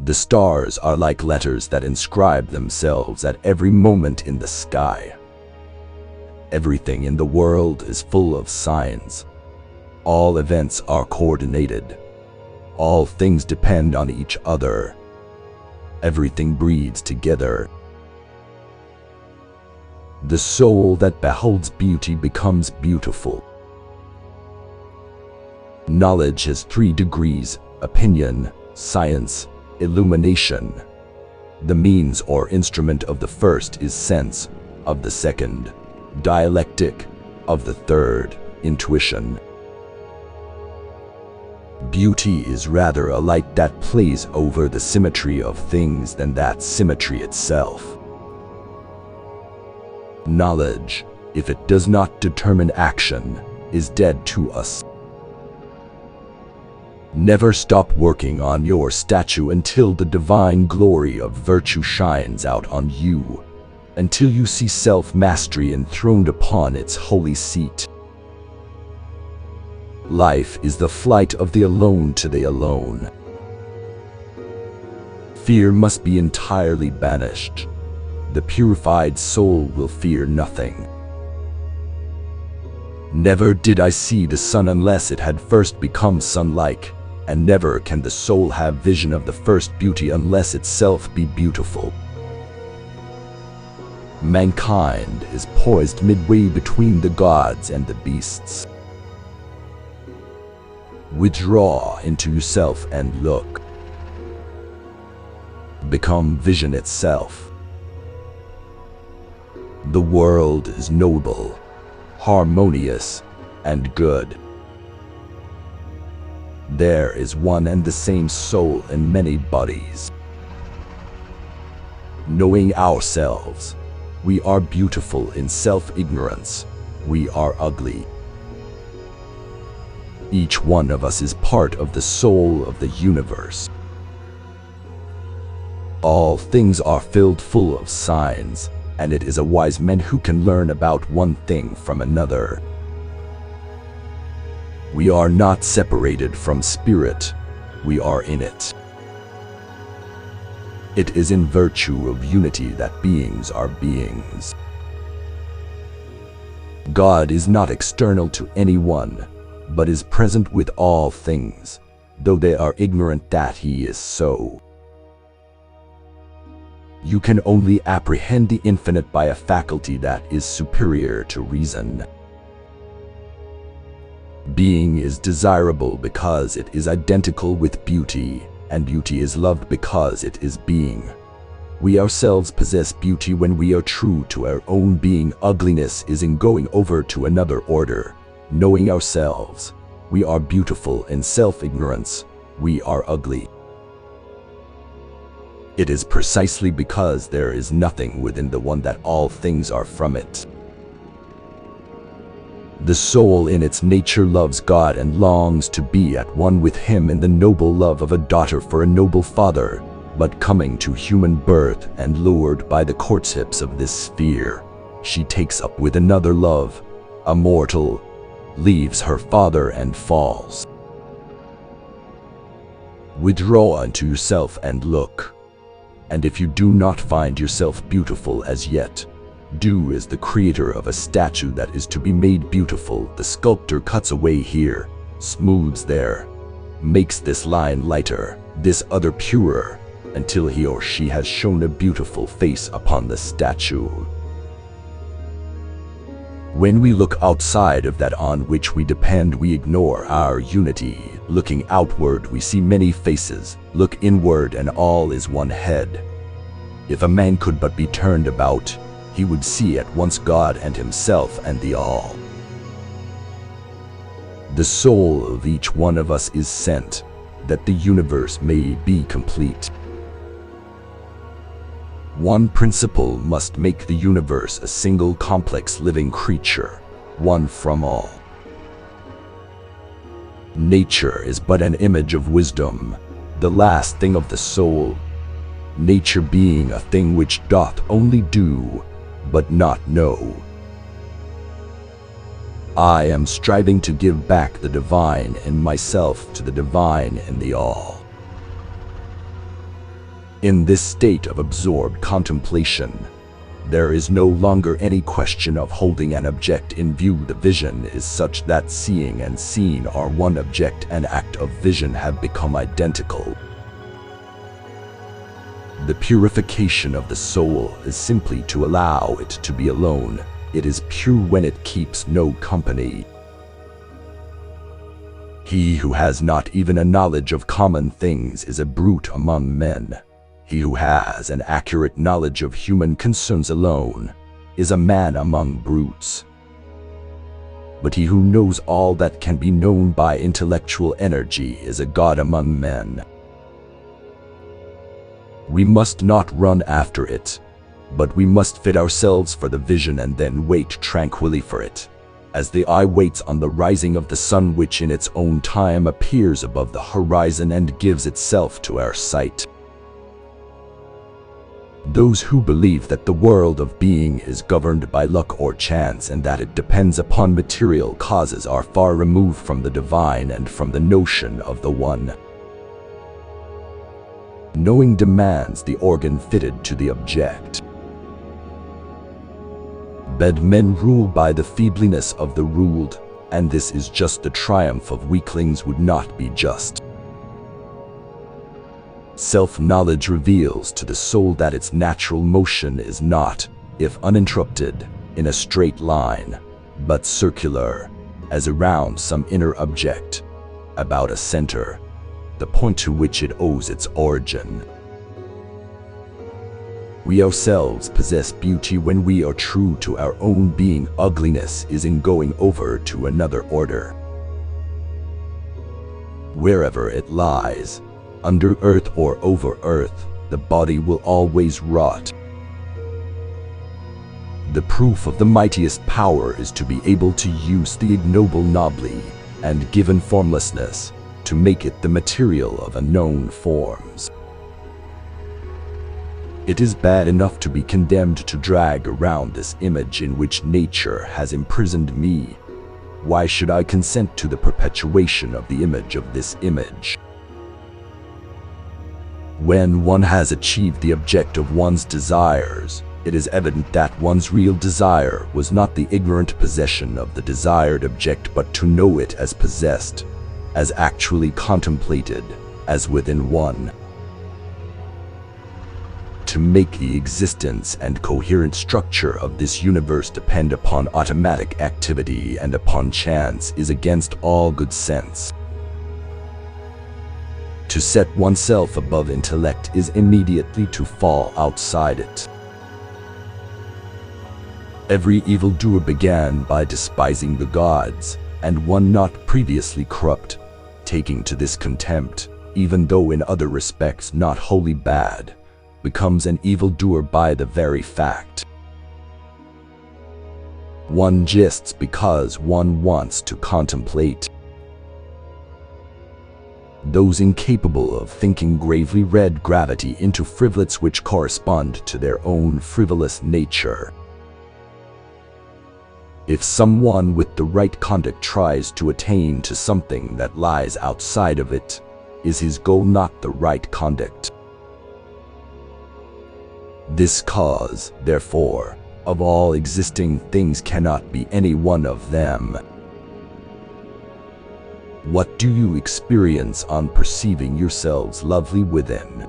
The stars are like letters that inscribe themselves at every moment in the sky. Everything in the world is full of signs. All events are coordinated. All things depend on each other. Everything breathes together. The soul that beholds beauty becomes beautiful. Knowledge has 3 degrees: opinion, science, illumination. The means or instrument of the first is sense, of the second, dialectic, of the third, intuition. Beauty is rather a light that plays over the symmetry of things than that symmetry itself. Knowledge, if it does not determine action, is dead to us. Never stop working on your statue until the divine glory of virtue shines out on you, until you see self-mastery enthroned upon its holy seat. Life is the flight of the alone to the alone. Fear must be entirely banished. The purified soul will fear nothing. Never did I see the sun unless it had first become sun-like, and never can the soul have vision of the first beauty unless itself be beautiful. Mankind is poised midway between the gods and the beasts. Withdraw into yourself and look. Become vision itself. The world is noble, harmonious, and good. There is one and the same soul in many bodies. Knowing ourselves, we are beautiful in self-ignorance. We are ugly. Each one of us is part of the soul of the universe. All things are filled full of signs, and it is a wise man who can learn about one thing from another. We are not separated from spirit, we are in it. It is in virtue of unity that beings are beings. God is not external to anyone, but is present with all things, though they are ignorant that he is so. You can only apprehend the infinite by a faculty that is superior to reason. Being is desirable because it is identical with beauty, and beauty is loved because it is being. We ourselves possess beauty when we are true to our own being. Ugliness is in going over to another order. Knowing ourselves, we are beautiful. In self-ignorance, we are ugly. It is precisely because there is nothing within the one that all things are from it. The soul in its nature loves God and longs to be at one with him in the noble love of a daughter for a noble father, but coming to human birth and lured by the courtships of this sphere, she takes up with another love, a mortal, leaves her father and falls. Withdraw into yourself and look, and if you do not find yourself beautiful as yet, do as the creator of a statue that is to be made beautiful. The sculptor cuts away here, smooths there, makes this line lighter, this other purer, until he or she has shown a beautiful face upon the statue. When we look outside of that on which we depend, we ignore our unity. Looking outward, we see many faces. Look inward, and all is one head. If a man could but be turned about, he would see at once God and himself and the all. The soul of each one of us is sent, that the universe may be complete. One principle must make the universe a single complex living creature, one from all. Nature is but an image of wisdom, the last thing of the soul, nature being a thing which doth only do, but not know. I am striving to give back the divine in myself to the divine in the all. In this state of absorbed contemplation, there is no longer any question of holding an object in view. The vision is such that seeing and seen are one object, and act of vision have become identical. The purification of the soul is simply to allow it to be alone. It is pure when it keeps no company. He who has not even a knowledge of common things is a brute among men. He who has an accurate knowledge of human concerns alone is a man among brutes. But he who knows all that can be known by intellectual energy is a god among men. We must not run after it, but we must fit ourselves for the vision and then wait tranquilly for it, as the eye waits on the rising of the sun, which in its own time appears above the horizon and gives itself to our sight. Those who believe that the world of being is governed by luck or chance and that it depends upon material causes are far removed from the divine and from the notion of the one. Knowing demands the organ fitted to the object. Bad men rule by the feebleness of the ruled, and this is just. The triumph of weaklings would not be just. Self-knowledge reveals to the soul that its natural motion is not, if uninterrupted, in a straight line, but circular, as around some inner object, about a center, the point to which it owes its origin. We ourselves possess beauty when we are true to our own being. Ugliness is in going over to another order. Wherever it lies, under earth or over earth, the body will always rot. The proof of the mightiest power is to be able to use the ignoble nobly, and given formlessness, to make it the material of unknown forms. It is bad enough to be condemned to drag around this image in which nature has imprisoned me. Why should I consent to the perpetuation of the image of this image? When one has achieved the object of one's desires, it is evident that one's real desire was not the ignorant possession of the desired object, but to know it as possessed, as actually contemplated, as within one. To make the existence and coherent structure of this universe depend upon automatic activity and upon chance is against all good sense. To set oneself above intellect is immediately to fall outside it. Every evildoer began by despising the gods, and one not previously corrupt, taking to this contempt, even though in other respects not wholly bad, becomes an evildoer by the very fact. One jests because one wants to contemplate. Those incapable of thinking gravely read gravity into frivolates which correspond to their own frivolous nature. If someone with the right conduct tries to attain to something that lies outside of it, is his goal not the right conduct? This cause, therefore, of all existing things cannot be any one of them. What do you experience on perceiving yourselves lovely within?